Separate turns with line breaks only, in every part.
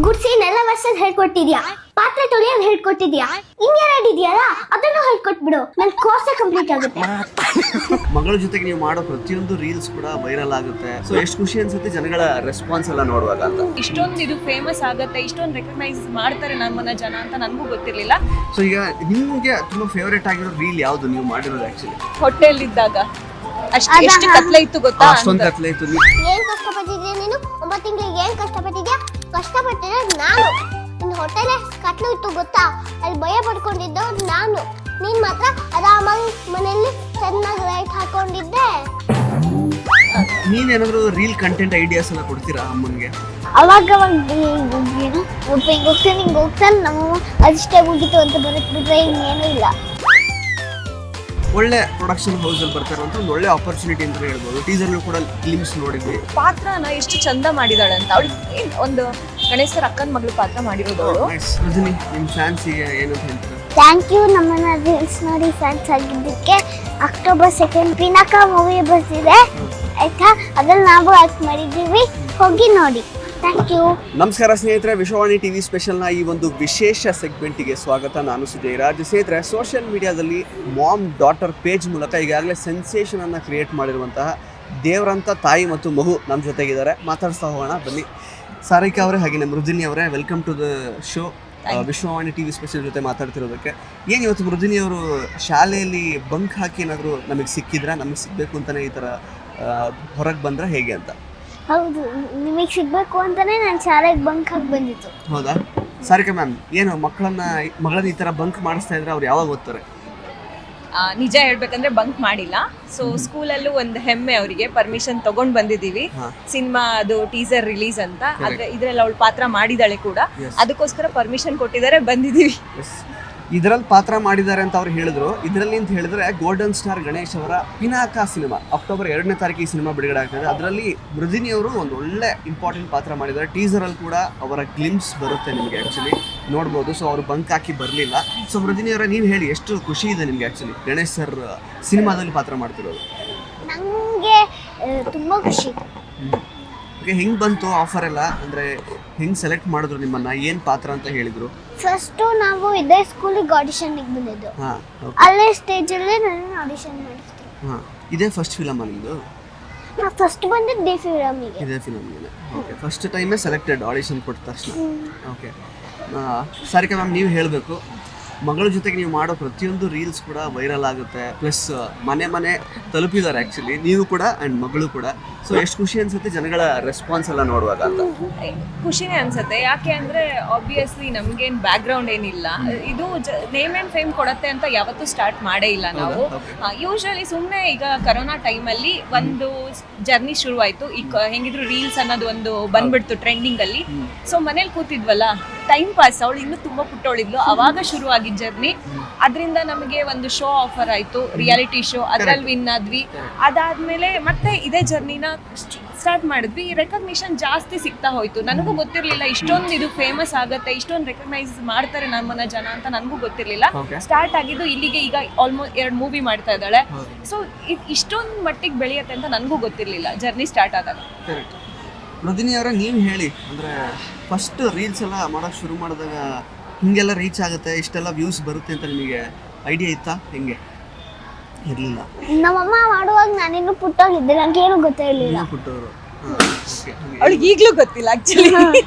ಗುಡ್ಸಿ ನೆಲ ವರ್ಷದ್ ಹೇಳ್ಕೊಟ್ಟಿದ್ಯಾ, ಪಾತ್ರೆ ತೊಳೆಯೋದ್ ಹೇಳ್ಕೊಟ್ಟಿದ್ಯಾ, ಇಂಜಿನಿಯರ್ ಇದೆಯಲ್ಲ ಅದನ್ನು ಹೇಳ್ಕೊಟ್ಬಿಡು, ನನ್ ಕೋರ್ಸ್ ಕಂಪ್ಲೀಟ್ ಆಗುತ್ತೆ.
ಮಗಳ ಜೊತೆಗೆ ನೀವು ಮಾಡೋ ಪ್ರತಿಯೊಂದು ರೀಲ್ಸ್ ಕೂಡ ವೈರಲ್ ಆಗುತ್ತೆ. ಸೊ ಎಷ್ಟು ಖುಷಿ ಅನ್ಸುತ್ತೆ ಜನಗಳ ರೆಸ್ಪಾನ್ಸ್ ಎಲ್ಲ ನೋಡುವಾಗ ಅಂತ.
ಇಷ್ಟೊಂದು ಇದು ಫೇಮಸ್ ಆಗುತ್ತೆ, ಇಷ್ಟೊಂದು ರೆಕಗ್ನೈಸ್ ಮಾಡ್ತಾರೆ ನಮ್ಮನ್ನ ಜನ ಅಂತ ನನಗೂ ಗೊತ್ತಿರ್ಲಿಲ್ಲ.
ಸೊ ಈಗ ನಿಮ್ಗೆ ತುಂಬಾ ಫೇವರೇಟ್ ಆಗಿರೋ ರೀಲ್ ಯಾವ್ದು ನೀವು ಮಾಡಿರೋದು ಆಕ್ಚುಲಿ?
ಹೊಟ್ಟೆಲ್ ಇದ್ದಾಗ ಎಷ್ಟು ಕತ್ಲೆ ಇತ್ತು ಗೊತ್ತಾ?
ಅಷ್ಟೊಂದು ಕತ್ಲೆ ಇತ್ತು.
ಏನ್ ಕಷ್ಟಪಟ್ಟಿದ್ಯಾ ನೀನು? 9 ತಿಂಗಳಿಗೆ ಏನ್ ಕಷ್ಟಪಟ್ಟಿದ್ಯಾ? ಕಷ್ಟಪಟ್ಟಿದ್ರೆ ನಾನು. ನಿನ್ ಹೊಟ್ಟೆಲೆ ಕತ್ಲು ಇತ್ತು ಗೊತ್ತಾ? ಅಲ್ಲಿ ಭಯ ಪಡ್ಕೊಂಡಿದ್ದು ನಾನು. ನೀನ್ ಮಾತ್ರ ಆರಾಮಾಗಿ ಮನೆಯಲ್ಲಿ ಚೆನ್ನಾಗಿ ಲೈಟ್ ಹಾಕೊಂಡಿದ್ದೆ.
ನೀನೇನಾದ್ರೂ ರೀಲ್ ಕಂಟೆಂಟ್ ಐಡಿಯಾಸ್ ಎಲ್ಲ ಕೊಡ್ತೀರಾ ಅಮ್ಮನ್ಗೆ?
ಅವಾಗ ಹೋಗ್ತಾನೆ ನಮ್ಮ ಅದಿಷ್ಟೇ ಮುಗಿತು ಅಂತ ಬರುತ್ತೆ, ಇನ್ನೇನು ಇಲ್ಲ.
ಒಳ್ಳೆ ಪ್ರೊಡಕ್ಷನ್ ಹೌಸ್ ಅಲ್ಲಿ ಬರ್ತಾರೆ ಅಂತ ಒಂದು ಒಳ್ಳೆ ಆಪರ್ಚುನಿಟಿ ಅಂತ ಹೇಳ್ಬೋದು. ಟೀಸರ್ ಕೂಡ ಫಿಲ್ಮ್ಸ್ ನೋಡಿದ್ವಿ.
ಪಾತ್ರನ ಎಷ್ಟು ಚಂದ ಮಾಡಿದಾಳೆ ಅಂತ. ಅವಳು ಒಂದು ಗಣೇಶರ ಅಕ್ಕನ ಮಗಳು ಪಾತ್ರ ಮಾಡಿರೋದು ಅವಳು.
ರಜನಿ, ನಿಮ್ ಫ್ಯಾನ್ಸ್ ಏನಂತ ಹೇಳ್ತಾರೆ?
ಥ್ಯಾಂಕ್ ಯು ನಮ್ಮನ್ನ ರೀಲ್ಸ್ ನೋಡಿ ಫ್ಯಾನ್ಸ್ ಆಗಿದ್ದಕ್ಕೆ. ಅಕ್ಟೋಬರ್ 2 ಪಿನಾಕ ಮೂವಿ ಬರ್ತಿದೆ ಆಯ್ತಾ, ಅದ್ರಲ್ಲಿ ನಾವು ಆಕ್ಟ್ ಮಾಡಿದ್ದೀವಿ, ಹೋಗಿ ನೋಡಿ. Thank you.
ನಮಸ್ಕಾರ ಸ್ನೇಹಿತರೆ, ವಿಶ್ವವಾಣಿ ಟಿವಿ ಸ್ಪೆಷಲ್ನ ಈ ಒಂದು ವಿಶೇಷ ಸೆಗ್ಮೆಂಟಿಗೆ ಸ್ವಾಗತ. ನಾನು ಸುಜಯ್ ರಾಜ್. ಸ್ನೇಹಿತರೆ, ಸೋಷಿಯಲ್ ಮೀಡಿಯಾದಲ್ಲಿ ಮಾಮ್ ಡಾಟರ್ ಪೇಜ್ ಮೂಲಕ ಈಗಾಗಲೇ ಸೆನ್ಸೇಷನ್ ಅನ್ನು ಕ್ರಿಯೇಟ್ ಮಾಡಿರುವಂತಹ ದೇವರಂತ ತಾಯಿ ಮತ್ತು ಮಗು ನಮ್ಮ ಜೊತೆಗಿದ್ದಾರೆ. ಮಾತಾಡ್ತಾ ಹೋಗೋಣ ಬನ್ನಿ. ಸಾರಿಕಾ ಅವರೇ ಹಾಗೆ ಮೃದುನಿ ಅವರೇ, welcome to the show. Vishwavani TV special ಜೊತೆ ಮಾತಾಡ್ತಿರೋದಕ್ಕೆ. ಏನು ಇವತ್ತು ಮೃದುನಿ ಅವರು ಶಾಲೆಯಲ್ಲಿ ಬಂಕ್ ಹಾಕಿ ಏನಾದರೂ ನಮಗೆ ಸಿಕ್ಕಿದ್ರೆ, ನಮಗೆ ಸಿಗಬೇಕು ಅಂತಲೇ ಈ ಥರ ಹೊರಗೆ ಬಂದರೆ ಹೇಗೆ ಅಂತ?
ಹೌದು, ನಿಮಗೆ ಸಿಗಬೇಕು ಅಂತಲೇ ನಾನು ಶಾಲೆಗೆ ಬಂಕ್ ಹಾಕಿ ಬಂದಿತ್ತು.
ಹೌದಾ? ಸಾರಿಕಾ ಮ್ಯಾಮ್, ಏನು ಮಗಳನ್ನ ಈ ಥರ ಬಂಕ್ ಮಾಡಿಸ್ತಾ ಇದ್ರೆ ಅವ್ರು ಯಾವಾಗ ಓದ್ತಾರೆ?
ನಿಜ ಹೇಳ್ಬೇಕಂದ್ರೆ ಬಂಕ್ ಮಾಡಿಲ್ಲ. ಸೊ ಸ್ಕೂಲಲ್ಲೂ ಒಂದು ಹೆಮ್ಮೆ, ಅವರಿಗೆ ಪರ್ಮಿಷನ್ ತಗೊಂಡ್ ಬಂದಿದ್ದೀವಿ. ಸಿನಿಮಾ ಅದು ಟೀಸರ್ ರಿಲೀಸ್ ಅಂತ, ಆದ್ರೆ ಇದ್ರಲ್ಲಿ ಅವಳು ಪಾತ್ರ ಮಾಡಿದಾಳೆ ಕೂಡ, ಅದಕ್ಕೋಸ್ಕರ ಪರ್ಮಿಷನ್ ಕೊಟ್ಟಿದ್ದಾರೆ, ಬಂದಿದ್ದೀವಿ.
ಇದರಲ್ಲಿ ಪಾತ್ರ ಮಾಡಿದ್ದಾರೆ ಅಂತ ಅವ್ರು ಹೇಳಿದ್ರು. ಇದರಲ್ಲಿ ಅಂತ ಹೇಳಿದ್ರೆ ಗೋಲ್ಡನ್ ಸ್ಟಾರ್ ಗಣೇಶ್ ಅವರ ಪಿನಾಕ ಸಿನಿಮಾ ಅಕ್ಟೋಬರ್ 2ನೇ ತಾರೀಕು ಈ ಸಿನಿಮಾ ಬಿಡುಗಡೆ ಆಗ್ತದೆ. ಅದರಲ್ಲಿ ಮೃದುನಿ ಅವರು ಒಂದು ಒಳ್ಳೆ ಇಂಪಾರ್ಟೆಂಟ್ ಪಾತ್ರ ಮಾಡಿದ್ದಾರೆ. ಟೀಸರಲ್ಲಿ ಕೂಡ ಅವರ ಗ್ಲಿಮ್ಸ್ ಬರುತ್ತೆ ನಿಮಗೆ, ಆ್ಯಕ್ಚುಲಿ ನೋಡ್ಬೋದು. ಸೊ ಅವರು ಬಂಕ್ ಹಾಕಿ ಬರಲಿಲ್ಲ. ಸೊ ಮೃದುನಿ ಅವರ, ನೀವು ಹೇಳಿ, ಎಷ್ಟು ಖುಷಿ ಇದೆ ನಿಮಗೆ ಆ್ಯಕ್ಚುಲಿ ಗಣೇಶ್ ಸರ್ ಸಿನಿಮಾದಲ್ಲಿ ಪಾತ್ರ ಮಾಡ್ತಿರೋದು?
ನನಗೆ ತುಂಬ ಖುಷಿ.
ಓಕೆ, ಹೆಂಗೆ ಬಂತು ಆಫರ್ ಎಲ್ಲ? ಅಂದರೆ ಹೆಂಗೆ ಸೆಲೆಕ್ಟ್ ಮಾಡಿದ್ರು ನಿಮ್ಮನ್ನು? ಏನು ಪಾತ್ರ ಅಂತ ಹೇಳಿದರು?
ಫಸ್ಟು ನಾವು ಇದೇ ಸ್ಕೂಲಿಗೆ ಆಡಿಷನ್ಗೆ ಬಂದಿದ್ದು.
ಹಾಂ,
ಅಲ್ಲೇ ಸ್ಟೇಜಲ್ಲೇ ನಾನು ಆಡಿಷನ್ ಮಾಡಿದ್ರು.
ಹಾಂ, ಇದೇ ಫಸ್ಟ್ ಫಿಲಮ್ ನಿಮ್ಮದು?
ನಾವು ಫಸ್ಟ್ ಬಂದಿದ್ದು ಡಿ ಫಿಲಮಿಗೆ.
ಇದೇ ಫಿಲಮ್ಗೆ. ಓಕೆ, ಫಸ್ಟ್ ಟೈಮೇ ಸೆಲೆಕ್ಟೆಡ್ ಆಡಿಷನ್ ಕೊಟ್ಟ ತಕ್ಷಣ. ಓಕೆ, ಸಾರಿಕಾ ಮ್ಯಾಮ್, ನೀವು ಹೇಳಬೇಕು, ಮಗಳ ಜೊತೆಗೆ ನೀವು ಮಾಡೋ ಪ್ರತಿಯೊಂದು ರೀಲ್ಸ್ ಕೂಡ ವೈರಲ್ ಆಗುತ್ತೆ, ಪ್ಲಸ್ ಮನೆ ತಲುಪಿದ್ದಾರೆ ಆ್ಯಕ್ಚುಲಿ, ನೀವು ಕೂಡ ಆ್ಯಂಡ್ ಮಗಳು ಕೂಡ. ಸೊ ಎಷ್ಟು ಖುಷಿ ಅನ್ಸುತ್ತೆ ಜನಗಳ ರೆಸ್ಪಾನ್ಸ್ ಎಲ್ಲ ನೋಡುವಾಗ ಅಂತ?
ಖುಷಿನೇ ಅನ್ಸುತ್ತೆ. ಯಾಕೆ ಅಂದ್ರೆ ಆಬ್ವಿಯಸ್ಲಿ ನಮ್ಗೇನು ಬ್ಯಾಕ್ ಗ್ರೌಂಡ್ ಏನಿಲ್ಲ, ಇದು ನೇಮ್ ಆ್ಯಂಡ್ ಫೇಮ್ ಕೊಡತ್ತೆ ಅಂತ ಯಾವತ್ತೂ ಸ್ಟಾರ್ಟ್ ಮಾಡೇ ಇಲ್ಲ ನಾವು. ಯೂಶಲಿ ಸುಮ್ಮನೆ ಈಗ ಕರೋನಾ ಟೈಮಲ್ಲಿ ಒಂದು ಜರ್ನಿ ಶುರುವಾಯಿತು. ಈಗ ಹೆಂಗಿದ್ರು ರೀಲ್ಸ್ ಅನ್ನೋದು ಒಂದು ಬಂದ್ಬಿಡ್ತು ಟ್ರೆಂಡಿಂಗ್ ಅಲ್ಲಿ. ಸೊ ಮನೇಲಿ ಕೂತಿದ್ವಲ್ಲ, ಟೈಮ್ ಪಾಸ್, ಅವಳು ಇನ್ನೂ ತುಂಬ ಪುಟ್ಟವಳಿದ್ಲು, ಅವಾಗ ಶುರು ಆಗಿದ್ದ ಜರ್ನಿ. ಅದರಿಂದ ನಮಗೆ ಒಂದು ಶೋ ಆಫರ್ ಆಯಿತು, ರಿಯಾಲಿಟಿ ಶೋ, ಅದರಲ್ಲಿ ವಿನ್ ಆದ್ವಿ. ಅದಾದ್ಮೇಲೆ ಮತ್ತೆ ಇದೇ ಜರ್ನಿನ ಸ್ಟಾರ್ಟ್ ಮಾಡಿದ್ವಿ. ರೆಕಗ್ನಿಷನ್ ಜಾಸ್ತಿ ಸಿಗ್ತಾ ಹೋಯ್ತು. ನನಗೂ ಗೊತ್ತಿರಲಿಲ್ಲ ಇಷ್ಟೊಂದು ಇದು ಫೇಮಸ್ ಆಗುತ್ತೆ, ಇಷ್ಟೊಂದು ರೆಕಗ್ನೈಸ್ ಮಾಡ್ತಾರೆ ನಮ್ಮನ್ನ ಜನ ಅಂತ ನನಗೂ ಗೊತ್ತಿರಲಿಲ್ಲ. ಸ್ಟಾರ್ಟ್ ಆಗಿದ್ದು ಇಲ್ಲಿಗೆ, ಈಗ ಆಲ್ಮೋಸ್ಟ್ 2 ಮೂವಿ ಮಾಡ್ತಾ ಇದ್ದಾಳೆ. ಸೊ ಇಷ್ಟೊಂದು ಮಟ್ಟಿಗೆ ಬೆಳೆಯುತ್ತೆ ಅಂತ ನನಗೂ ಗೊತ್ತಿರಲಿಲ್ಲ ಜರ್ನಿ ಸ್ಟಾರ್ಟ್ ಆದಾಗ.
ಮೃದುನಿ ಅವರ, ನೀವು ಹೇಳಿ, ಅಂದರೆ ಫಸ್ಟ್ ರೀಲ್ಸ್ ಎಲ್ಲ ಮಾಡೋಕ್ಕೆ ಶುರು ಮಾಡಿದಾಗ ಹಿಂಗೆಲ್ಲ ರೀಚ್ ಆಗುತ್ತೆ, ಇಷ್ಟೆಲ್ಲ ವ್ಯೂಸ್ ಬರುತ್ತೆ ಅಂತ ನಿಮಗೆ ಐಡಿಯಾ ಇತ್ತಾ? ಹೆಂಗೆ? ಇರಲಿಲ್ಲ.
ನಮ್ಮಮ್ಮ ಮಾಡುವಾಗ ನಾನಿನ್ನೂ ಪುಟ್ಟೋಗಿದ್ದೆ, ನನಗೆ ಏನು ಗೊತ್ತಿರಲಿಲ್ಲ.
ಪುಟ್ಟವರು.
ಅವಳಿಗೆ ಈಗಲೂ ಗೊತ್ತಿಲ್ಲ ಆಕ್ಚುಲಿ.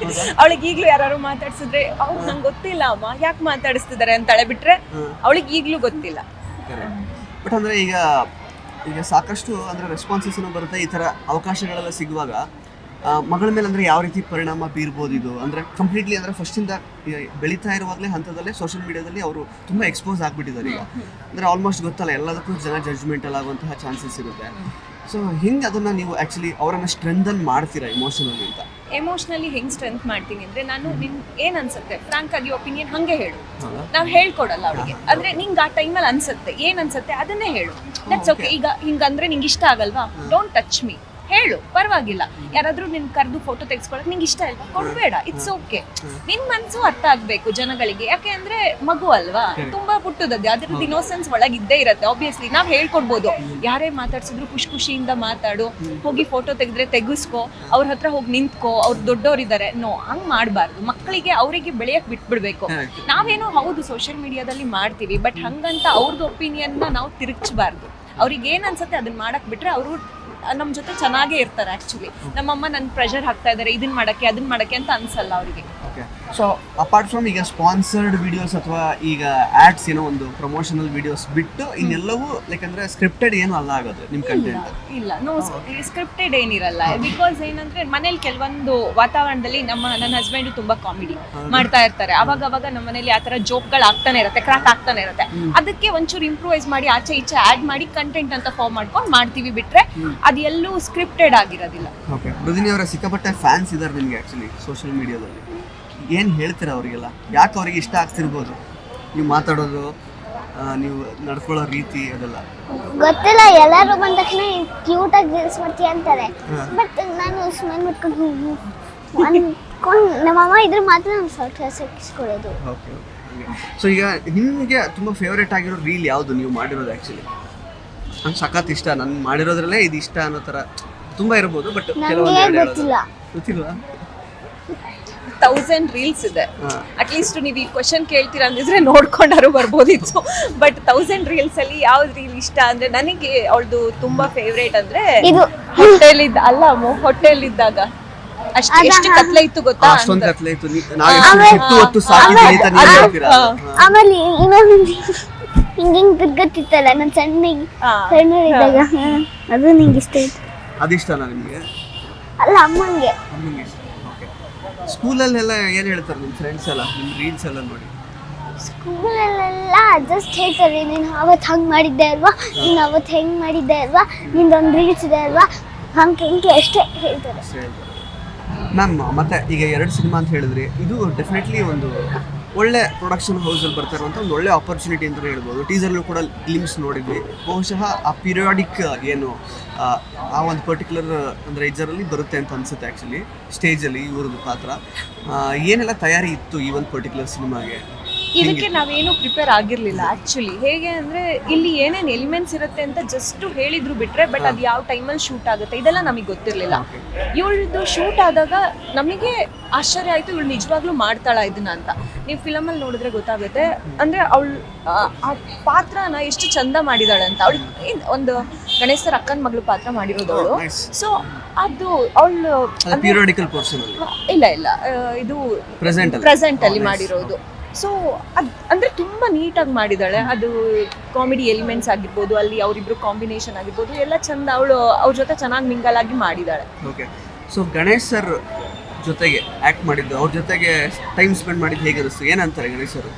ಅವಳಿಗೆ ಈಗಲೂ ಯಾರು ಮಾತಾಡ್ಸಿದ್ರೆ ಅವ್ರು ನಂಗೆ ಗೊತ್ತಿಲ್ಲ ಅಮ್ಮ ಯಾಕೆ ಮಾತಾಡಿಸ್ತಿದ್ದಾರೆ ಅಂತಾಳೆ, ಬಿಟ್ರೆ ಅವಳಿಗೆ ಈಗಲೂ ಗೊತ್ತಿಲ್ಲ.
ಬಟ್ ಅಂದರೆ ಈಗ ಸಾಕಷ್ಟು ಅಂದರೆ ರೆಸ್ಪಾನ್ಸಸ್ ಬರುತ್ತೆ, ಈ ಥರ ಅವಕಾಶಗಳೆಲ್ಲ ಸಿಗುವಾಗ ಮಗಳ ಮೇಲೆ ಅಂದರೆ ಯಾವ ರೀತಿ ಪರಿಣಾಮ ಬೀರ್ಬೋದು ಇದು? ಅಂದರೆ ಕಂಪ್ಲೀಟ್ಲಿ ಅಂದರೆ ಫಸ್ಟಿಂದ ಬೆಳೀತಾ ಇರುವಾಗಲೇ ಹಂತದಲ್ಲೇ ಸೋಷಿಯಲ್ ಮೀಡಿಯಾದಲ್ಲಿ ಅವರು ತುಂಬ ಎಕ್ಸ್ಪೋಸ್ ಆಗಿಬಿಟ್ಟಿದ್ದಾರೆ. ಈಗ ಅಂದರೆ ಆಲ್ಮೋಸ್ಟ್ ಗೊತ್ತಲ್ಲ, ಎಲ್ಲದಕ್ಕೂ ಜನ ಜಡ್ಜ್ಮೆಂಟಲ್ ಆಗುವಂತಹ ಚಾನ್ಸಸ್ ಇರುತ್ತೆ. ಸೊ ಹಿಂಗೆ ಅದನ್ನು ನೀವು ಆ್ಯಕ್ಚುಲಿ ಅವರನ್ನು ಸ್ಟ್ರೆಂಥನ್ ಮಾಡ್ತೀರಾ ಇಮೋಷನಲಿ ಅಂತ?
ಎಮೋಷ್ನಲಿ ಹೆಂಗೆ ಸ್ಟ್ರೆಂತ್ ಮಾಡ್ತೀನಿ ಅಂದರೆ, ನಾನು ನಿನ್ ಏನು ಅನ್ಸುತ್ತೆ ಫ್ರಾಂಕ್ ಆಗಿ ಒಪಿನಿಯನ್ ಹಾಗೆ ಹೇಳು, ನಾವು ಹೇಳ್ಕೊಡಲ್ಲ ಅವಳಿಗೆ. ಅಂದರೆ ನಿಂಗೆ ಆ ಟೈಮಲ್ಲಿ ಅನ್ಸುತ್ತೆ, ಏನು ಅನ್ಸುತ್ತೆ ಅದನ್ನೇ ಹೇಳು, ದಟ್ಸ್ ಓಕೆ. ಈಗ ಹಿಂಗಂದ್ರೆ ನಿಂಗೆ ಇಷ್ಟ ಆಗಲ್ವಾ, ಡೋಂಟ್ ಟಚ್ ಮೀ, ಹೇಳು, ಪರವಾಗಿಲ್ಲ. ಯಾರಾದ್ರೂ ನಿನ್ ಕರೆದು ಫೋಟೋ ತೆಗೆಸ್ಕೊಳಕ್ ನಿಂಗೆ ಇಷ್ಟ ಇಲ್ವಾ, ಕೊಡ್ಬೇಡ, ಇಟ್ಸ್ ಓಕೆ. ನಿನ್ ಮನ್ಸು ಅರ್ಥ ಆಗ್ಬೇಕು ಜನಗಳಿಗೆ, ಯಾಕೆ ಅಂದ್ರೆ ಮಗು ಅಲ್ವಾ, ತುಂಬಾ ಪುಟ್ಟದದ್ದು, ಅದ್ರದ್ದು ಇನ್ನೋಸೆನ್ಸ್ ಒಳಗಿದ್ದೇ ಇರತ್ತೆ. ಆಬ್ವಿಯಸ್ಲಿ ನಾವ್ ಹೇಳ್ಕೊಡ್ಬೋದು, ಯಾರೇ ಮಾತಾಡ್ಸಿದ್ರು ಖುಷಿಯಿಂದ ಮಾತಾಡು, ಹೋಗಿ ಫೋಟೋ ತೆಗೆದ್ರೆ ತೆಗಿಸ್ಕೋ, ಅವ್ರ ಹತ್ರ ಹೋಗಿ ನಿಂತ್ಕೋ, ಅವ್ರು ದೊಡ್ಡವರಿದ್ದಾರೆ. ನೋ, ಹಂಗ್ ಮಾಡ್ಬಾರ್ದು. ಮಕ್ಕಳಿಗೆ ಅವರಿಗೆ ಬೆಳೆಯಕ್ ಬಿಟ್ಬಿಡ್ಬೇಕು. ನಾವೇನೋ ಹೌದು ಸೋಷಿಯಲ್ ಮೀಡಿಯಾದಲ್ಲಿ ಮಾಡ್ತೀವಿ, ಬಟ್ ಹಂಗಂತ ಅವ್ರದ್ದು ಒಪಿನಿಯನ್ ನಾವು ತಿರುಗಿಸಬಾರ್ದು. ಅವ್ರಿಗೆ ಏನ್ ಅನ್ಸುತ್ತೆ ಅದನ್ನ ಮಾಡಕ್ ಬಿಟ್ರೆ ಅವರು ನಮ್ಮ ಜೊತೆ ಚೆನ್ನಾಗೇ ಇರ್ತಾರೆ. ಆಕ್ಚುಲಿ ನಮ್ಮಮ್ಮ ನನ್ ಪ್ರೆಷರ್ ಹಾಕ್ತಾ ಇದಾರೆ ಇದನ್ನ ಮಾಡಕ್ಕೆ ಅದನ್ನ ಮಾಡಕ್ಕೆ ಅಂತ ಅನ್ಸಲ್ಲ ಅವರಿಗೆ.
ಸೊ ಅಪಾರ್ಟ್ ಫ್ರಮ್ ಈಗ ಸ್ಪಾನ್ಸರ್ಡ್ ವಿಡಿಯೋಸ್ ಅಥವಾ ಈಗ ಆಡ್ಸ್ ಏನೋ ಒಂದು ಪ್ರಮೋಷನಲ್ ವಿಡಿಯೋಸ್ ಬಿಟ್ಟು ಇನ್ನೆಲ್ಲವೂ ಲೈಕ್ ಅಂದ್ರೆ ಸ್ಕ್ರಿಪ್ಟೆಡ್ ಏನು ಅಲ್ಲ ಆಗೋದು ನಿಮ್ ಕಂಟೆಂಟ್?
ಇಲ್ಲ, ನೋ ಸ್ಕ್ರಿಪ್ಟೆಡ್ ಏನಿರಲ್ಲ. ಬಿಕಾಸ್ ಏನಂದ್ರೆ ಮನೇಲಿ ಕೆಲವೊಂದು ವಾತಾವರಣದಲ್ಲಿ ನನ್ನ ಹಸ್ಬೆಂಡ್ ತುಂಬಾ ಕಾಮಿಡಿ ಮಾಡ್ತಾ ಇರ್ತಾರೆ. ಅವಾಗ ನಮ್ಮ ಮನೇಲಿ ಆ ತರ ಜೋಕ್ಗಳು ಆಗ್ತಾನೆ ಇರುತ್ತೆ, ಕ್ರಾಕ್ ಆಗ್ತಾನೆ ಇರುತ್ತೆ. ಅದಕ್ಕೆ ಒಂಚೂರು ಇಂಪ್ರೂವೈಸ್ ಮಾಡಿ ಆಚೆ ಈಚೆ ಆಡ್ ಮಾಡಿ ಕಂಟೆಂಟ್ ಅಂತ ಫಾರ್ಮ್ ಮಾಡ್ಕೊಂಡು ಮಾಡ್ತೀವಿ, ಬಿಟ್ರೆ ಅದೆಲ್ಲೂ ಸ್ಕ್ರಿಪ್ಟೆಡ್ ಆಗಿರೋದಿಲ್ಲ.
ಓಕೆ, ಮೃದಿನಿ ಅವರ ಸಿಕ್ಕಾಪಟ್ಟೆ ಫ್ಯಾನ್ಸ್ ಇದ್ದಾರೆ ನಿಮಗೆ ಆಕ್ಚುಲಿ ಸೋಷಿಯಲ್ ಮೀಡಿಯಾದಲ್ಲಿ. ಏನು ಹೇಳ್ತೀರಾ ಅವರಿಗೆಲ್ಲ? ಯಾಕೆ ಅವ್ರಿಗೆ ಇಷ್ಟ ಆಗ್ತಿರ್ಬೋದು ನೀವು ಮಾತಾಡೋದು, ನೀವು ನಡ್ಕೊಳ್ಳೋ ರೀತಿ ಅದೆಲ್ಲ?
ಗೊತ್ತಿಲ್ಲ, ಎಲ್ಲರೂ ಬಂದ ತಕ್ಷಣ ಕ್ಯೂಟ್ ಆಗಿ ರೀಲ್ಸ್ ಮಾಡ್ತೀಯ ಅಂತಾರೆ. ಬಟ್ ನಾನು ಸ್ಮೈಲ್ ಮಾಡ್ಕೊಂಡು ನಮ್ಮಮ್ಮ ಇದ್ರ ಮಾತ್ರ ನಾನು ಸಾಕಿಸ್ಕೊಳ್ಳೋದು.
ಓಕೆ. ಸೊ ಈಗ ನಿಮಗೆ ತುಂಬ ಫೇವ್ರೇಟ್ ಆಗಿರೋ ರೀಲ್ ಯಾವುದು ನೀವು ಮಾಡಿರೋದು? ಆ್ಯಕ್ಚುಲಿ ನಂಗೆ ಸಖತ್ ಇಷ್ಟ, ನಾನು ಮಾಡಿರೋದ್ರಲ್ಲೇ ಇದು ಇಷ್ಟ ಅನ್ನೋ ಥರ ತುಂಬ ಇರ್ಬೋದು, ಬಟ್ ಕೆಲವೊಂದು
ಗೊತ್ತಿಲ್ಲ.
ಗೊತ್ತಿಲ್ವಾ?
1000 ರೀಲ್ಸ್ ಇದೆ. ಅಟ್ಲೀಸ್ಟ್ ನೀವು ಈ ಕ್ವಶನ್ ಕೇಳ್ತೀರಾ ಅಂದಿದ್ರೆ ನೋಡ್ಕೊಂಡಾರು ಬರ್ಬೋದಿತ್ತು. ಬಟ್ 1000 ರೀಲ್ಸ್ ಅಲ್ಲಿ ಯಾವ್ದು ರೀಲ್ ಇಷ್ಟ ಅಂದ್ರೆ, ನನಗೆ ಅವಳದು ತುಂಬಾ ಫೇವ್ರೇಟ್ ಅಂದ್ರೆ ಹೋಟೆಲ್ ಇದ್ದಾಗ ಎಷ್ಟು ಕತ್ಲೆ ಇತ್ತು ಗೊತ್ತಾ?
ಅಷ್ಟೊಂದು ಕತ್ಲೆ ಇತ್ತು, ನಾವು ಹೊತ್ತು ಸಾಕಿ ಬೆಳೀತಾ ನೀವೇ ಹೇಳ್ತೀರಾ.
ಆಮೇಲೆ ಹಿಂಗಿಂಗ್ ತಿರ್ಗತ್ತಿತ್ತಲ್ಲ ನಾನು ಸಣ್ಣಗಿದ್ದಾಗ, ಅದು ನಿಂಗೆ ಇಷ್ಟ ಆಯ್ತು?
ಅದಿಷ್ಟನಾ ನಿಮಗೆ?
ಅಲ್ಲ, ಅಮ್ಮಂಗೆ.
ಸ್ಕೂಲಲ್ಲೆಲ್ಲ ಏನು ಹೇಳ್ತಾರೆ ನಿಮ್ಮ ಫ್ರೆಂಡ್ಸ್ ಎಲ್ಲ ನಿಮ್ಮ ರೀಲ್ಸ್ ಎಲ್ಲ ನೋಡಿ?
ಸ್ಕೂಲಲ್ಲೆಲ್ಲ ಜಸ್ಟ್ ಹೇಳ್ತಾರೆ, ನೀನು ಅವತ್ತು ಹಂಗೆ ಮಾಡಿದ್ದೆ ಅಲ್ವಾ, ನೀನು ಅವತ್ತು ಹೆಂಗೆ ಮಾಡಿದ್ದೆ ಅಲ್ವಾ, ನಿಂದೊಂದು ರೀಲ್ಸ್ ಇದೆ ಅಲ್ವಾ, ಹಂಗೆ ಅಷ್ಟೇ ಹೇಳ್ತಾರೆ.
ಮ್ಯಾಮ್, ಮತ್ತೆ ಈಗ 2 ಸಿನಿಮಾ ಅಂತ ಹೇಳಿದ್ರಿ, ಇದು ಡೆಫಿನೆಟ್ಲಿ ಒಂದು ಒಳ್ಳೆ ಪ್ರೊಡಕ್ಷನ್ ಹೌಸಲ್ಲಿ ಬರ್ತಾ ಇರುವಂಥ ಒಂದು ಒಳ್ಳೆ ಆಪರ್ಚುನಿಟಿ ಅಂತಲೇ ಹೇಳ್ಬೋದು. ಟೀಸರ್ಲ್ಲೂ ಕೂಡ ಗ್ಲಿಮ್ಸ್ ನೋಡಿದ್ವಿ. ಬಹುಶಃ ಆ ಪೀರಿಯಾಡಿಕ್ ಏನು ಆ ಒಂದು ಪರ್ಟಿಕ್ಯುಲರ್ ಅಂದರೆ ಇದರಲ್ಲಿ ಬರುತ್ತೆ ಅಂತ ಅನಿಸುತ್ತೆ. ಆ್ಯಕ್ಚುಲಿ ಸ್ಟೇಜಲ್ಲಿ ಇವ್ರದ್ದು ಪಾತ್ರ ಏನೆಲ್ಲ ತಯಾರಿ ಇತ್ತು ಈ ಒಂದು ಪರ್ಟಿಕ್ಯುಲರ್ ಸಿನಿಮಾಗೆ?
ಇದಕ್ಕೆ ನಾವೇನು ಪ್ರಿಪೇರ್ ಆಗಿರ್ಲಿಲ್ಲ ಆಕ್ಚುಲಿ. ಹೇಗೆ ಅಂದ್ರೆ ಇಲ್ಲಿ ಏನೇನು ಎಲಿಮೆಂಟ್ಸ್ ಇರುತ್ತೆ ಅಂತ ಜಸ್ಟ್ ಹೇಳಿದ್ರು ಬಿಟ್ರೆ, ಬಟ್ ಅದು ಯಾವ ಟೈಮಲ್ಲಿ ಶೂಟ್ ಆಗುತ್ತೆ ಇದೆಲ್ಲ ನಮಗೆ ಗೊತ್ತಿರಲಿಲ್ಲ. ಇವಳದು ಶೂಟ್ ಆದಾಗ ನಮಗೆ ಆಶ್ಚರ್ಯ ಆಯ್ತು, ಇವಳು ನಿಜವಾಗ್ಲೂ ಮಾಡ್ತಾಳ ಇದನ್ನ ಅಂತ. ನೀವು ಫಿಲಮಲ್ಲಿ ನೋಡಿದ್ರೆ ಗೊತ್ತಾಗುತ್ತೆ. ಅಂದ್ರೆ ಅವಳು ಆ ಪಾತ್ರನ ಎಷ್ಟು ಚಂದ ಮಾಡಿದಾಳೆ ಅಂತ. ಅವಳು ಒಂದು ಗಣೇಶ್ ಸರ್ ಅಕ್ಕನ ಮಗಳು ಪಾತ್ರ ಮಾಡಿರೋದು ಅವಳು. ಸೊ ಅದು ಅವಳು ಇಲ್ಲ ಇದು ಪ್ರೆಸೆಂಟ್ ಅಲ್ಲಿ ಮಾಡಿರೋದು. ಸೊ ಅಂದರೆ ತುಂಬ ನೀಟಾಗಿ ಮಾಡಿದ್ದಾಳೆ. ಅದು ಕಾಮಿಡಿ ಎಲಿಮೆಂಟ್ಸ್ ಆಗಿರ್ಬೋದು, ಅಲ್ಲಿ ಅವರಿಬ್ರು ಕಾಂಬಿನೇಷನ್ ಆಗಿರ್ಬೋದು, ಎಲ್ಲ ಚಂದ. ಅವಳು ಅವ್ರ ಜೊತೆ ಚೆನ್ನಾಗಿ ಮಿಂಗಲ್ ಆಗಿ ಮಾಡಿದ್ದಾಳೆ.
ಓಕೆ. ಸೊ ಗಣೇಶ್ ಸರ್ ಜೊತೆಗೆ ಆ್ಯಕ್ಟ್ ಮಾಡಿದ್ದು, ಅವ್ರ ಜೊತೆಗೆ ಟೈಮ್ ಸ್ಪೆಂಡ್ ಮಾಡಿದ್ದು ಹೇಗೆ ಅನಿಸ್ತು? ಏನಂತಾರೆ ಗಣೇಶ್ ಸರ್?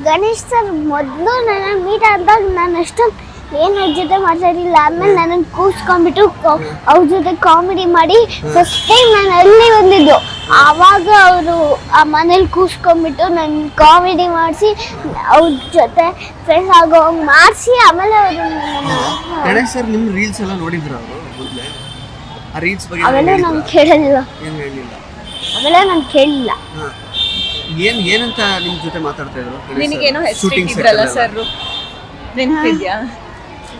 ಗಣೇಶ್ ಸರ್ ಮೊದಲು ನನ್ನ ಮೀಟ್ ಆದಾಗ ನಾನು ಅಷ್ಟೊಂದು ಏನು ಅವ್ರ ಜೊತೆ ಮಾತಾಡಿಲ್ಲ. ಆಮೇಲೆ ನನ್ನನ್ನು ಕೂರಿಸ್ಕೊಂಡ್ಬಿಟ್ಟು ಅವ್ರ ಜೊತೆ ಕಾಮಿಡಿ ಮಾಡಿ ಫಸ್ಟ್ ಟೈಮ್ ನಾನು ಅಲ್ಲಿ ಬಂದಿದ್ದು. ಆವಾಗ ಅವರು ಆ ಮನೇಲಿ ಕೂರಿಸ್ಕೊಂಡ್ಬಿಟ್ಟು ನನ್ನ ಕಾಮಿಡಿ ಮಾಡಿಸಿ ಅವ್ರ ಜೊತೆ ಫ್ರೆಂಡ್ಸ್ ಆಗೋ ಮಾಡಿಸಿ ಆಮೇಲೆ ಅವರು
ಗಣೇಶ್ ಸರ್ ನಿಮ್ಮ ರೀಲ್ಸ್ ಎಲ್ಲ ನೋಡಿದ್ರು ಅವರು ಮೊದಲೇ? ಆ ರೀಲ್ಸ್ ಬಗ್ಗೆ
ಅವೆಲ್ಲ ನಾನು ಕೇಳಲಿಲ್ಲ.
ಏನು ಹೇಳಿಲ್ಲ?
ಅವೆಲ್ಲ ನಾನು ಕೇಳಲಿಲ್ಲ.
ಏನಂತ ನಿಮ್ಮ ಜೊತೆ ಮಾತಾಡ್ತಾ ಇದ್ರು?
ನಿನಗೇನೋ ಹೆಸರು ಇಟ್ಟಿದ್ರಲ್ಲ ಸರ್, ನೆನಪಿದ್ಯಾ?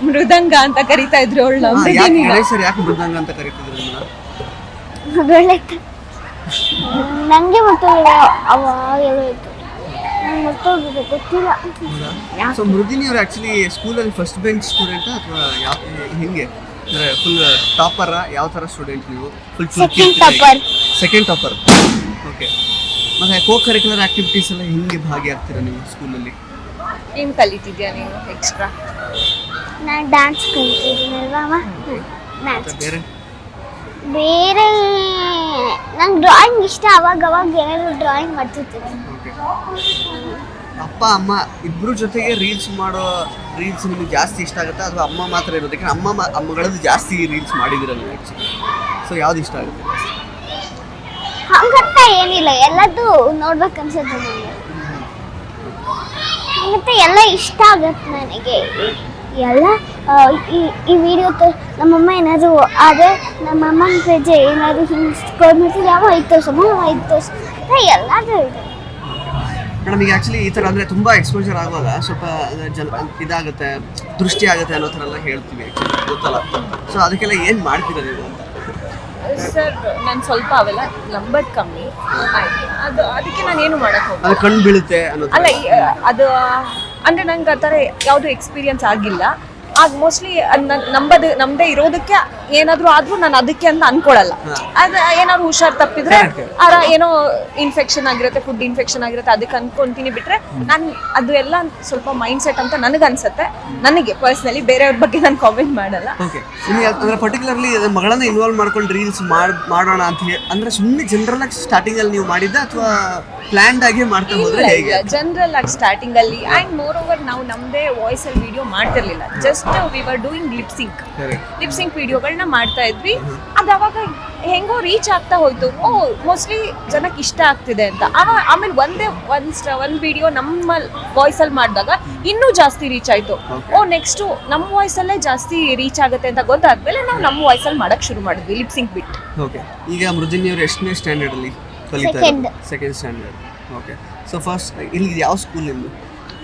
ಮೃದಂಗ ಅಂತ ಕರೀತಾ ಇದ್ರು ಅವಳು.
ಗಣೇಶ್ ಸರ್ ಯಾಕೆ ಮೃದಂಗ ಅಂತ ಕರೀತಿದ್ರು
ನನಗೆ ಮತ್ತೊಂದು ಅವಾಗ ನಂಗೆ ಮತ್ತೊಂದು ಗೊತ್ತಿಲ್ಲ.
ಸೊ ಮೃದಿನಿ ಅವರು ಆ್ಯಕ್ಚುಲಿ ಸ್ಕೂಲಲ್ಲಿ ಫಸ್ಟ್ ಬೆಂಚ್ ಸ್ಟೂಡೆಂಟಾ ಅಥವಾ ಹೆಂಗೆ? ಅಂದರೆ ಫುಲ್ ಟಾಪರಾ? ಯಾವ ಥರ ಸ್ಟೂಡೆಂಟ್ ನೀವು? Full second topper. ಓಕೆ. ಮತ್ತು ಕೋ ಕರಿಕ್ಯುಲರ್ ಆ್ಯಕ್ಟಿವಿಟೀಸ್ ಎಲ್ಲ ಹೆಂಗೆ ಭಾಗಿಯಾಗ್ತೀರಾ ನೀವು ಸ್ಕೂಲಲ್ಲಿ?
ಏನು ಕಲಿತಿದ್ಯಾ ನೀನು ಎಕ್ಸ್ಟ್ರಾ?
ನಾನು ಡ್ಯಾನ್ಸ್ ಕಲಿತಿದ್ದೀನಲ್ವಾ. ಬೇರೆ ನಂಗೆ ಡ್ರಾಯಿಂಗ್ ಇಷ್ಟ. ಅವಾಗ ಏನಾದ್ರು ಡ್ರಾಯಿಂಗ್ ಮಾಡ್ತಿರ್ತೀನಿ.
ಅಪ್ಪ ಅಮ್ಮ ಇಬ್ಬರು ಜೊತೆಗೆ ರೀಲ್ಸ್ ನಿಮಗೆ ಜಾಸ್ತಿ ಇಷ್ಟ ಆಗುತ್ತಾ ಅಥವಾ ಅಮ್ಮ ಮಾತ್ರ ಇರೋದು? ಯಾಕಂದ್ರೆ ಅಮ್ಮಗಳದ್ದು ಜಾಸ್ತಿ ರೀಲ್ಸ್ ಮಾಡಿದಿರಲ್ಲ ಆ್ಯಕ್ಚುಲಿ. ಸೊ ಯಾವ್ದು ಇಷ್ಟ ಆಗುತ್ತೆ?
ಹಂಗಂತ ಏನಿಲ್ಲ, ಎಲ್ಲದೂ ನೋಡ್ಬೇಕನ್ಸುತ್ತೆ ನನಗೆ. ಹಂಗಂತ ಎಲ್ಲ ಇಷ್ಟ ಆಗತ್ತೆ ನನಗೆ. ಎಲ್ಲ ಈ ವಿಡಿಯೋ ನಮ್ಮಮ್ಮ ಏನಾದರೂ ಆದರೆ ನಮ್ಮಮ್ಮನ ಪೇಜ್ ಏನಾದರೂ ಹಿಂಗೆ ಸ್ಕ್ರೋಲ್ ಮಾಡ್ತಿದ್ರೆ ಯಾವ 5 ತೋರ್ಸಮ್ಮ 5 ತೋರ್ಸ ಎಲ್ಲಾದರೂ ಇದೆ.
ಮೇಡಮ್ ಈಗ ಆ್ಯಕ್ಚುಲಿ ಈ ಥರ ಅಂದರೆ ತುಂಬ ಎಕ್ಸ್ಪೋಜರ್ ಆಗುವಾಗ ಸ್ವಲ್ಪ ಇದಾಗುತ್ತೆ, ದೃಷ್ಟಿ ಆಗುತ್ತೆ ಅನ್ನೋ ಥರ ಎಲ್ಲ ಹೇಳ್ತೀವಿ ಆ್ಯಕ್ಚುಲಿ, ಗೊತ್ತಲ್ಲ. ಸೊ ಅದಕ್ಕೆಲ್ಲ ಏನು ಮಾಡ್ತೀರಾ ನೀವು ಅಂತ?
ಸರ್ ನಾನು ಸ್ವಲ್ಪ ಅವೆಲ್ಲ ನಂಬರ್ ಕಮ್ಮಿ ಆಯ್ತು, ಅದಕ್ಕೆ ನಾನು ಏನು ಮಾಡಕ್ ಹೋಗಲ್ಲ.
ಅದು ಕಣ್ಣು ಬೀಳುತ್ತೆ ಅನ್ನೋದು
ಅಲ್ಲ ಅದು ಅಂದ್ರೆ ನಂಗೆ ಆ ಥರ ಯಾವುದು ಎಕ್ಸ್ಪೀರಿಯನ್ಸ್ ಆಗಿಲ್ಲ. ಆಗ ಮೋಸ್ಟ್ಲಿ ನಮ್ದೇ ಇರೋದಕ್ಕೆ ಏನಾದ್ರು ಆದ್ರೂ ನಾನು ಅದಕ್ಕೆ ಅಂತ ಅನ್ಕೊಳಲ್ಲ. ಅದು ಏನಾದ್ರು ಹುಷಾರ್ ತಪ್ಪಿದ್ರೆ ಏನೋ ಇನ್ಫೆಕ್ಷನ್ ಆಗಿರುತ್ತೆ, ಫುಡ್ ಇನ್ಫೆಕ್ಷನ್ ಆಗಿರುತ್ತೆ, ಅದಕ್ಕೆ ಅನ್ಕೊಂತೀನಿ ಬಿಟ್ರೆ ನಾನು ಅದು ಎಲ್ಲ ಸ್ವಲ್ಪ ಮೈಂಡ್ ಸೆಟ್ ಅಂತ ನನಗನ್ಸುತ್ತೆ. ನನಗೆ ಪರ್ಸ್ನಲಿ ಬೇರೆಯವ್ರ ಬಗ್ಗೆ ನಾನು ಕಾಮೆಂಟ್ ಮಾಡಲ್ಲ.
ಓಕೆ, ನಿಮಗೆ ಅಂದ್ರೆ ಪರ್ಟಿಕ್ಯುಲರ್ಲಿ ಮಗಳನ್ನ ಇನ್ವಾಲ್ವ್ ಮಾಡ್ಕೊಂಡು ರೀಲ್ಸ್ ಮಾಡೋಣ ಅಂತ ಹೇಳಿ ಅಂದ್ರೆ ಸುಮ್ಮನೆ ಜನರಲ್ ಆಗಿ ಸ್ಟಾರ್ಟಿಂಗ್ ಅಲ್ಲಿ ನೀವು ಮಾಡಿದ್ದ ಅಥವಾ ಪ್ಲಾನ್ಡ್ ಆಗಿ ಮಾಡ್ತಾ ಹೋದ್ರೆ ಹೇಗೆ?
ಜನರಲ್ ಆಗಿ ಸ್ಟಾರ್ಟಿಂಗ್ ಅಲ್ಲಿ ಅಂಡ್ ಮೋರ್ ಓವರ್ ನಾವು ನಮ್ದೇ ವಾಯ್ಸ್ ಅಲ್ಲಿ ವಿಡಿಯೋ ಮಾಡ್ತಿರ್ಲಿಲ್ಲ. Just we were doing lip sync ವಿಡಿಯೋಗಳನ್ನ ಮಾಡ್ತಾ ಇದ್ವಿ. ಅದು ಅವಾಗ ಹೆಂಗೋ ರೀಚ್ ಆಗ್ತಾ ಹೋಯ್ತು. ಮೋಸ್ಟ್ಲಿ ಜನಕ್ಕೆ ಇಷ್ಟ ಆಗ್ತಿದೆ ಅಂತ. ಆಮೇಲೆ ಒಂದ್ ವಿಡಿಯೋ ನಮ್ಮ ವಾಯ್ಸ್ ಅಲ್ಲಿ ಮಾಡಿದಾಗ ಇನ್ನೂ ಜಾಸ್ತಿ ರೀಚ್ ಆಯ್ತು. ನೆಕ್ಸ್ಟ್ ನಮ್ಮ ವಾಯ್ಸ್ ಅಲ್ಲೇ ಜಾಸ್ತಿ ರೀಚ್ ಆಗುತ್ತೆ ಅಂತ ಗೊತ್ತಾದ್ಮೇಲೆ ನಾವು ನಮ್ಮ ವಾಯ್ಸ್ ಅಲ್ಲಿ ಮಾಡಕ್ ಶುರು ಮಾಡಿದ್ವಿ ಲಿಪ್ ಸಿಂಕ್ ಬಿಟ್ಟು.
ಓಕೆ, ಈಗ ಮೃದುನಿ ಅವರು ಎಷ್ಟನೇ ಸ್ಟ್ಯಾಂಡರ್ಡ್ ಅಲ್ಲಿ ಕಲಿತಾರೆ? Second standard. Okay, so first ಇಲ್ಲಿ ಯಾವ ಸ್ಕೂಲ್ ನಿಮ್ಮದು?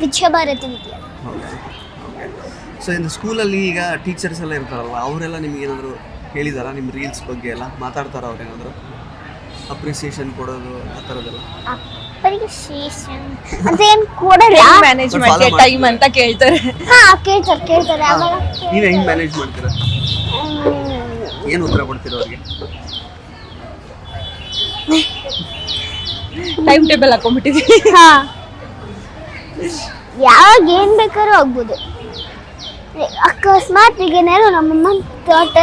ವಿಶ್ವಭಾರತಿ ವಿದ್ಯಾಲಯ.
ಓಕೆ, ಸೊ ಇನ್ನು ಸ್ಕೂಲಲ್ಲಿ ಈಗ ಟೀಚರ್ಸ್ ಎಲ್ಲ ಇರ್ತಾರಲ್ವ, ಅವರೆಲ್ಲ ನಿಮ್ಗೆ ಏನಾದರೂ ಹೇಳಿದಾರಾ ನಿಮ್ಮ ರೀಲ್ಸ್ ಬಗ್ಗೆ ಎಲ್ಲ ಮಾತಾಡ್ತಾರ? ಅವ್ರು ಏನಾದರೂ ಅಪ್ರಿಸಿಯೇಷನ್ ಕೊಡೋದು ಆ ಥರದ್ದೆಲ್ಲ?
ಅಪ್ರಿಸಿಯೇಷನ್ ಅಂತ ಏನು ಕೊಡಲ್ಲ,
ಮ್ಯಾನೇಜ್ಮೆಂಟ್ಗೆ ಟೈಮ್ ಅಂತ ಕೇಳ್ತಾರೆ.
ಕೇಳ್ತಾರೆ. ಆಮೇಲೆ
ನೀವು ಹೆಂಗೆ ಮ್ಯಾನೇಜ್ ಮಾಡ್ತೀರಾ? ಏನು ಉತ್ತರ ಕೊಡ್ತೀರಾ ಅವ್ರಿಗೆ?
ಟೈಮ್ ಟೇಬಲ್ ಹಾಕೊಂಡ್ಬಿಟ್ಟಿದ್ದೀವಿ.
ಯಾವಾಗ ಏನು ಬೇಕಾದ್ರೂ ಆಗ್ಬೋದು. ಅಕಸ್ಮಾತ್ ಈಗ ಏನಾದ್ರು ನಮ್ಮಮ್ಮ ತೋಟ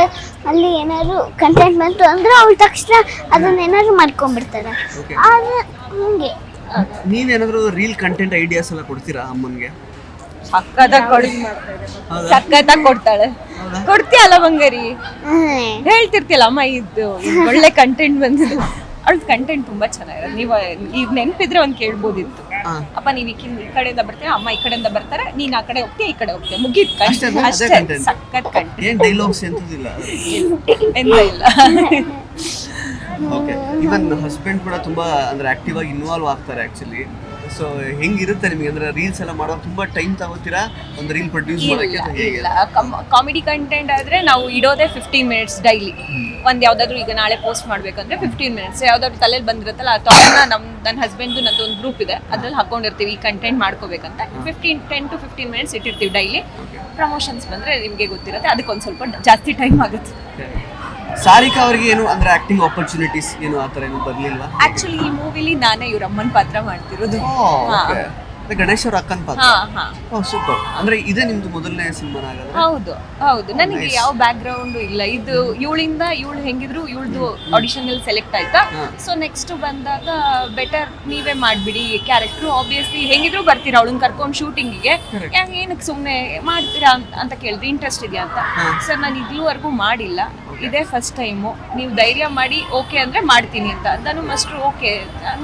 ಅಲ್ಲಿ ಏನಾದ್ರು ಕಂಟೆಂಟ್ ಬಂತು ಅಂದ್ರೆ ಅವ್ಳು ತಕ್ಷಣ ಅದನ್ನೇನಾದ್ರು ಮಾಡ್ಕೊಂಡ್ಬಿಡ್ತಾರೆ. ಆದ್ರೆ ಹಂಗೆ
ನೀವೇನಾದರೂ ರೀಲ್ ಕಂಟೆಂಟ್ ಐಡಿಯಾಸ್ ಎಲ್ಲ ಕೊಡ್ತೀರಾ ಅಮ್ಮನಿಗೆ?
ಸಖತ್ತಾಗಿ ಕೊಡ್ತಾಳೆ. ಕೊಡ್ತೀಯಲ್ಲ ಬಂಗಾರಿ? ಹೇಳ್ತಿರ್ತಿಯಲ್ಲ ಅಮ್ಮ ಇದು ಒಳ್ಳೆ ಕಂಟೆಂಟ್ ಬಂದಿದೆ. ಅವ್ಳ ಕಂಟೆಂಟ್ ತುಂಬಾ ಚೆನ್ನಾಗಿರೋದು. ನೀವು ಈಗ ನೆನಪಿದ್ರೆ ಒಂದು ಕೇಳ್ಬೋದಿತ್ತು, ಅಪ್ಪ ನೀವು ಈ ಕಡೆಯಿಂದ ಬರ್ತೀರಾ, ಅಮ್ಮ ಈ ಕಡೆಯಿಂದ ಬರ್ತಾರೆ, ನೀನ್ ಆ ಕಡೆ ಹೋಗ್ತೀಯ, ಈ ಕಡೆ ಹೋಗ್ತೀಯ, ಮುಗೀತು. ಅಷ್ಟೇ, ಸಖತ್ ಕಂಟೆಂಟ್.
ಏನು ಡೈಲಾಗ್ಸ್ ಎಂತದಿಲ್ಲ
ಎಂತ ಇಲ್ಲ.
ಓಕೆ, ಇವನ್ ಹಸ್ಬೆಂಡ್ ಕೂಡ ತುಂಬಾ ಅಂದ್ರೆ ಆಕ್ಟಿವ್ ಆಗಿ ಇನ್ವಾಲ್ವ್ ಆಗ್ತಾರೆ ಆಕ್ಚುಲಿ. ಸೊ ಹೆಂಗಿರುತ್ತೆ ನಿಮಗೆ ಅಂದ್ರೆ ರೀಲ್ಸ್ ಎಲ್ಲ ಮಾಡುವಾಗ ತುಂಬಾ ಟೈಮ್ ತಗೋತೀರಾ ಒಂದು ರೀಲ್ ಪ್ರೊಡ್ಯೂಸ್ ಮಾಡೋಕ್ಕೆ?
ಇಲ್ಲ, ಕಾಮಿಡಿ ಕಂಟೆಂಟ್ ಆದ್ರೆ ನಾವು ಇಡೋದೇ 15 ಮಿನಿಟ್ಸ್ ಡೈಲಿ. ಒಂದ್ ಯಾವ್ದಾದ್ರು ಈಗ ನಾಳೆ ಪೋಸ್ಟ್ ಮಾಡ್ಬೇಕಂದ್ರೆ 15 ಮಿನಿಟ್ಸ್ ಯಾವ್ದಾದ್ರು ತಲೆಯಲ್ಲಿ ಬಂದಿರುತ್ತಲ್ಲ ಅದನ್ನ ನನ್ನ ಹಸ್ಬೆಂಡ್ ನಂದು ಒಂದು ಗ್ರೂಪ್ ಇದೆ, ಅದ್ರಲ್ಲಿ ಹಾಕೊಂಡಿರ್ತೀವಿ ಈ ಕಂಟೆಂಟ್ ಮಾಡ್ಕೋಬೇಕಂತ. 10 to 15 ಮಿನಿಟ್ಸ್ ಇಟ್ಟಿರ್ತೀವಿ ಡೈಲಿ. ಪ್ರಮೋಷನ್ಸ್ ಬಂದ್ರೆ ನಿಮ್ಗೆ ಗೊತ್ತಿರುತ್ತೆ, ಅದಕ್ಕೊಂದು ಸ್ವಲ್ಪ ಜಾಸ್ತಿ ಟೈಮ್ ಆಗುತ್ತೆ.
ಸಾರಿಕಾ ಅವ್ರಿಗೆ ಏನು ಅಂದ್ರೆ ಆಕ್ಟಿಂಗ್ ಆಪರ್ಚುನಿಟೀಸ್ ಏನು ಆ ಥರ ಏನು ಬರ್ಲಿಲ್ವಾ?
ಆಕ್ಚುಲಿ ಈ ಮೂವಿಲಿ ನಾನೇ ಇವ್ರ ಅಮ್ಮನ ಪಾತ್ರ ಮಾಡ್ತಿರೋದು.
ಗಣೇಶ್ ಅವ್ರ ಅಕ್ಕನ ಪಾತ್ರ. ಸೂಪರ್. ಅಂದ್ರೆ ಇದೇ ನಿಮ್ದು ಮೊದಲನೇ ಸಿನಿಮಾನ ಆಗೋದು?
ಹೌದು. ನನಗೆ ಯಾವ ಬ್ಯಾಕ್ ಗ್ರೌಂಡ್ ಇಲ್ಲ. ಇದು ಇವಳು ಹೆಂಗಿದ್ರು ಇವಳ್ದು ಆಡಿಷನ್ ಅಲ್ಲಿ ಸೆಲೆಕ್ಟ್ ಆಯ್ತಾ. ಸೊ ನೆಕ್ಸ್ಟ್ ಬಂದಾಗ ಬೆಟರ್ ನೀವೇ ಮಾಡ್ಬಿಡಿ ಕ್ಯಾರೆಕ್ಟರ್. ಆಬ್ವಿಯಸ್ಲಿ ಹೆಂಗಿದ್ರು ಬರ್ತೀರಾ ಅವಳನ್ನ ಕರ್ಕೊಂಡು ಶೂಟಿಂಗಿಗೆ, ಏನಕ್ಕೆ ಸುಮ್ಮನೆ ಮಾಡ್ತೀರಾ ಅಂತ ಕೇಳಿದ್ರಿ, ಇಂಟ್ರೆಸ್ಟ್ ಇದೆಯಾ ಅಂತ. ಸರ್ ನಾನು ಇದುವರೆಗೂ ಮಾಡಿಲ್ಲ, ಇದೇ ಫಸ್ಟ್ ಟೈಮು, ನೀವು ಧೈರ್ಯ ಮಾಡಿ ಓಕೆ ಅಂದ್ರೆ ಮಾಡ್ತೀನಿ ಅಂತ. ನಾನು ಮಸ್ಟ್ರು ಓಕೆ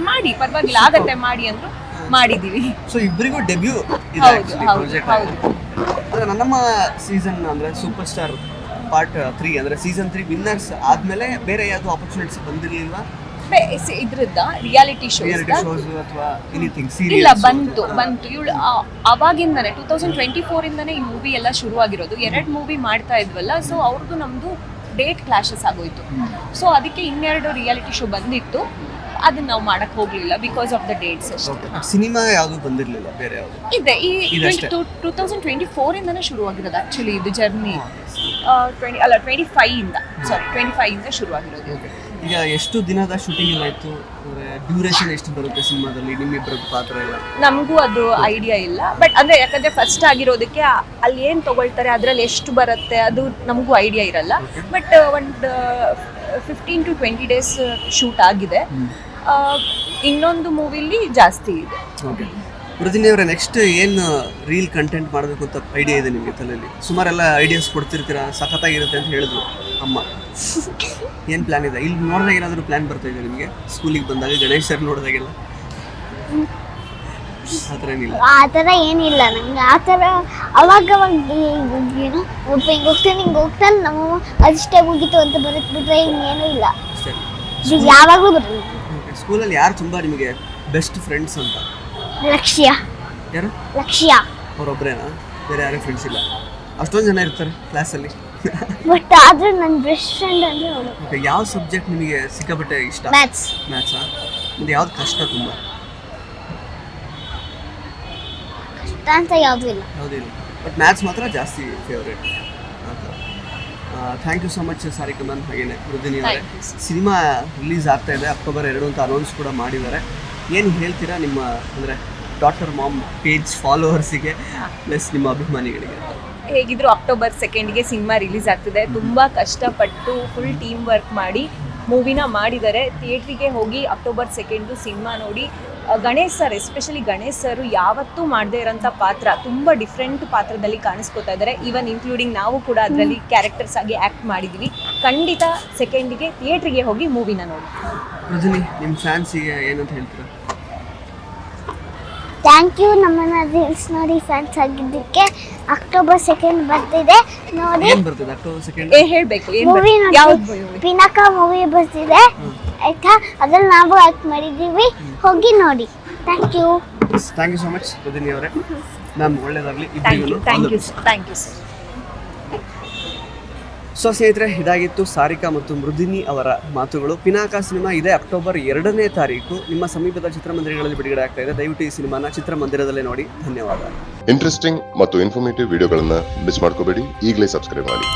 ಮಾಡಿ ಪರವಾಗಿಲ್ಲ ಆಗತ್ತೆ ಮಾಡಿ ಅಂದ್ರು ಮಾಡಿದೀವಿ.
ಸೊ ಇಬ್ಬರಿಗೂ ಡೆಬ್ಯೂ ಇದೆ ಆಕ್ಚುಲಿ ಪ್ರಾಜೆಕ್ಟ್. ಅಂದ್ರೆ ನಮ್ಮ ಸೀಸನ್ ಅಂದ್ರೆ ಸೂಪರ್ ಸ್ಟಾರ್ ಪಾರ್ಟ್ 3 ಅಂದ್ರೆ ಸೀಸನ್ 3 ವಿನ್ನರ್ಸ್ ಆದ್ಮೇಲೆ ಬೇರೆ ಯಾವ್ದು ಆಪರ್ಚುನಿಟೀಸ್ ಬಂದಿರಲಿಲ್ವಾ?
ಇದ್ರದ್ದ ರಿಯಾಲಿಟಿ ಶೋಸ್
ಅಥವಾ ಎನಿಥಿಂಗ್
ಸೀರಿಯಲ್? ಇಲ್ಲ, ಬಂತು. ಇವಳು ಅವಾಗಿಂದಾನೆ 2024 ಇಂದಾನೆ ಈ ಮೂವಿ ಎಲ್ಲ ಶುರು ಆಗಿರೋದು. 2 ಮೂವಿ ಮಾಡ್ತಾ ಇದ್ವಲ್ಲ, ಸೊ ಅವ್ರದ್ದು ನಮ್ದು ಡೇಟ್ ಕ್ಲಾಶಸ್ ಆಗೋಯ್ತು. ಸೊ ಅದಕ್ಕೆ 2 ರಿಯಾಲಿಟಿ ಶೋ ಬಂದಿತ್ತು, ಅದನ್ನ ನಾವು ಮಾಡಕ್ ಹೋಗ್ಲಿಲ್ಲ ಬಿಕಾಸ್ ಆಫ್ ದ ಡೇಟ್ಸ್ ಅಷ್ಟೇ.
ಸಿನಿಮಾ ಯಾವುದು ಬಂದಿರಲಿಲ್ಲ ಬೇರೆ ಯಾವುದು?
ಇದೆ, ಈ 2024 ಇಂದಾನೆ ಶುರು ಆಗಿರೋದು ಆಕ್ಚುಲಿ ಇದು ಜರ್ನಿ. 25 ಇಂದ ಶುರು ಆಗಿರೋದು.
ಈಗ ಎಷ್ಟು ದಿನದ ಶೂಟಿಂಗ್ ಎಲ್ಲ ಇತ್ತು? ಅಂದ್ರೆ ಡ್ಯೂರೇಷನ್ ಎಷ್ಟು ಬರುತ್ತೆ ಸಿನಿಮಾದಲ್ಲಿ ನಿಮ್ಮಿಬ್ಬರ ಪಾತ್ರ ಎಲ್ಲ?
ನಮಗೂ ಅದು ಐಡಿಯಾ ಇಲ್ಲ, ಬಟ್ ಅಂದ್ರೆ ಯಾಕಂದ್ರೆ ಫಸ್ಟ್ ಆಗಿರೋದಕ್ಕೆ ಅಲ್ಲಿ ಏನ್ ತಗೊಳ್ತಾರೆ ಅದ್ರಲ್ಲಿ ಎಷ್ಟು ಬರುತ್ತೆ ಅದು ನಮಗೂ ಐಡಿಯಾ ಇರಲ್ಲ. ಬಟ್ ಒಂದು 15 to 20 ಡೇಸ್ ಶೂಟ್ ಆಗಿದೆ. ಇನ್ನೊಂದು ಮೂವಿಲಿ ಜಾಸ್ತಿ ಇದೆ.
ಓಕೆ, ಮೃದುನಿ ಅವರೇ, ನೆಕ್ಸ್ಟ್ ಏನು ರೀಲ್ ಕಂಟೆಂಟ್ ಮಾಡಬೇಕು ಅಂತ ಐಡಿಯಾ ಇದೆ ನಿಮಗೆ ತಲೆಯಲ್ಲಿ? ಸುಮಾರೆಲ್ಲ ಐಡಿಯಾಸ್ ಕೊಡ್ತಿರ್ತೀರಾ, ಸಖತ್ತಾಗಿರುತ್ತೆ ಅಂತ ಹೇಳಿದ್ರು ಅಮ್ಮ. ಏನು ಪ್ಲ್ಯಾನ್ ಇದೆ? ಇಲ್ಲಿ ನೋಡಿದಾಗ ಏನಾದರೂ ಪ್ಲ್ಯಾನ್ ಬರ್ತಾ ಇದೆ ನಿಮಗೆ? ಸ್ಕೂಲಿಗೆ ಬಂದಾಗ ಗಣೇಶ್ ಸರ್ ನೋಡಿದಾಗೆಲ್ಲ ಆ ಥರ ಏನಿಲ್ಲ.
ಆ ಥರ ಏನಿಲ್ಲ ನಂಗೆ. ಆ ಥರ ಅವಾಗ ಏನು ಒಬ್ಬ ಹಿಂಗೆ ಹೋಗ್ತಾನೆ ನಮ್ಮಮ್ಮ ಅದಿಷ್ಟೇ ಮುಗೀತು ಅಂತ ಬರುತ್ಬಿಟ್ರೆ ಇನ್ನೇನು ಇಲ್ಲ.
ಅಷ್ಟೇ.
ಇದು ಯಾವಾಗಲೂ ಬರಲ್ಲ.
ಸ್ಕೂಲಲ್ಲಿ ಯಾರು ತುಂಬ ನಿಮಗೆ ಬೆಸ್ಟ್ ಫ್ರೆಂಡ್ಸ್ ಅಂತ?
ಲಕ್ಷ್ಯ.
ಯಾರು?
ಲಕ್ಷ್ಯ.
ಅವರೊಬ್ಬರೇನಾ? ಬೇರೆ ಯಾರೇ ಫ್ರೆಂಡ್ಸ್ ಇಲ್ಲ? ಅಷ್ಟೊಂದು ಜನ ಇರ್ತಾರೆ ಕ್ಲಾಸಲ್ಲಿ.
ಬಟ್ ಆದ್ರೆ ನನ್ನ ಬೆಸ್ಟ್ ಫ್ರೆಂಡ್ ಅಂದರೆ ಅವಳು.
ಓಕೆ, ಯಾವ ಸಬ್ಜೆಕ್ಟ್ ನಿಮಗೆ ಸಿಕ್ಕಾಪಟ್ಟೆ ಇಷ್ಟ?
ಮ್ಯಾಥ್ಸ್.
ಮ್ಯಾಥ್ಸಾ? ಮತ್ತು ಯಾವ್ದು ಕಷ್ಟ ತುಂಬ?
ಕಷ್ಟ ಅಂತ ಯಾವುದೂ ಇಲ್ಲ.
ಯಾವುದಿಲ್ಲ, ಬಟ್ ಮ್ಯಾಥ್ಸ್ ಮಾತ್ರ ಜಾಸ್ತಿ favourite. Thank you so much Sarika ma'am. ಹಾಗೇನೆ ವೃದ್ಧಿನಿ ಅವರೇ,
Thank you, sir.
Cinema release ಆಗ್ತಾ ಇದೆ October 2 ಅಂತ ಅನೌನ್ಸ್ ಕೂಡ ಮಾಡಿದ್ದಾರೆ. ಏನು ಹೇಳ್ತೀರಾ ನಿಮ್ಮ ಅಂದರೆ ಡಾಟರ್ ಮಾಮ್ ಪೇಜ್ ಫಾಲೋವರ್ಸಿಗೆ ಪ್ಲಸ್ ನಿಮ್ಮ ಅಭಿಮಾನಿಗಳಿಗೆ?
ಹೇಗಿದ್ರು October 2ಗೆ ಸಿನಿಮಾ ರಿಲೀಸ್ ಆಗ್ತಿದೆ. ತುಂಬಾ ಕಷ್ಟಪಟ್ಟು ಫುಲ್ ಟೀಮ್ ವರ್ಕ್ ಮಾಡಿ ಮೂವಿನ ಮಾಡಿದ್ದಾರೆ. ಥಿಯೇಟ್ರಿಗೆ ಹೋಗಿ October 2 ಸಿನಿಮಾ ನೋಡಿ. Ganesh sir, especially Ganesh sir ಯಾವತ್ತೂ ಮಾಡದೇ ಇರೋಂಥ ಪಾತ್ರ, ತುಂಬ ಡಿಫ್ರೆಂಟ್ ಪಾತ್ರದಲ್ಲಿ ಕಾಣಿಸ್ಕೊತಾ ಇದ್ದಾರೆ. ಈವನ್ ಇನ್ಕ್ಲೂಡಿಂಗ್ ನಾವು ಕೂಡ ಅದರಲ್ಲಿ ಕ್ಯಾರೆಕ್ಟರ್ಸ್ ಆಗಿ ಆ್ಯಕ್ಟ್ ಮಾಡಿದ್ವಿ. ಖಂಡಿತ 2ಗೆ ಥಿಯೇಟ್ರಿಗೆ ಹೋಗಿ ಮೂವಿನ ನೋಡಿ.
ವೃದ್ಧಿನಿ, ನಿಮ್ಮ ಫ್ಯಾನ್ಸಿಗೆ ಏನಂತ ಹೇಳ್ತೀರಾ?
ಥ್ಯಾಂಕ್ ಯು ನಮ್ಮನ್ನ ರೀಲ್ಸ್ ನೋಡಿ ಫ್ಯಾನ್ಸ್ ಆಗಿದ್ದಕ್ಕೆ. October 2 ಬರ್ತಿದೆ ನೋಡಿ.
ಏನು ಬರ್ತದೆ October 2?
ಹೇಳ್ಬೇಕು
ಮೂವಿ
ಯಾವ್ದು
ನೋಡಿ. ಪಿನಾಕ ಮೂವಿ ಬರ್ತಿದೆ ಆಯ್ತಾ, ಅದ್ರಲ್ಲಿ ನಾವು ಆಕ್ಟ್ ಮಾಡಿದ್ದೀವಿ, ಹೋಗಿ ನೋಡಿ. ಥ್ಯಾಂಕ್ ಯು
ಸೊ ಮಚ್ ವೃದ್ಧಿನಿ ಅವರೇ. ಮ್ಯಾಮ್ ಒಳ್ಳೇದಾಗಲಿ
ಥ್ಯಾಂಕ್ ಯು
ಇಬ್ಬರಿಗೂ.
ಸರ್.
ಸೊ ಸ್ನೇಹಿತರೆ, ಇದಾಗಿತ್ತು ಸಾರಿಕಾ ಮತ್ತು ವೃದ್ಧಿನಿ ಅವರ ಮಾತುಗಳು. ಪಿನಾಕ ಸಿನಿಮಾ ಇದೆ October 2 ನಿಮ್ಮ ಸಮೀಪದ ಚಿತ್ರಮಂದಿರಗಳಲ್ಲಿ ಬಿಡುಗಡೆ ಆಗ್ತಾ ಇದೆ. ದಯವಿಟ್ಟು ಈ ಸಿನಿಮಾನ ಚಿತ್ರಮಂದಿರದಲ್ಲೇ ನೋಡಿ. ಧನ್ಯವಾದ.
ಇಂಟ್ರೆಸ್ಟಿಂಗ್ ಮತ್ತು ಇನ್ಫಾರ್ಮೇಟಿವ್ ವಿಡಿಯೋಗಳನ್ನ ಮಿಸ್ ಮಾಡ್ಕೋಬೇಡಿ. ಈಗಲೇ ಸಬ್ಸ್ಕ್ರೈಬ್ ಮಾಡಿ.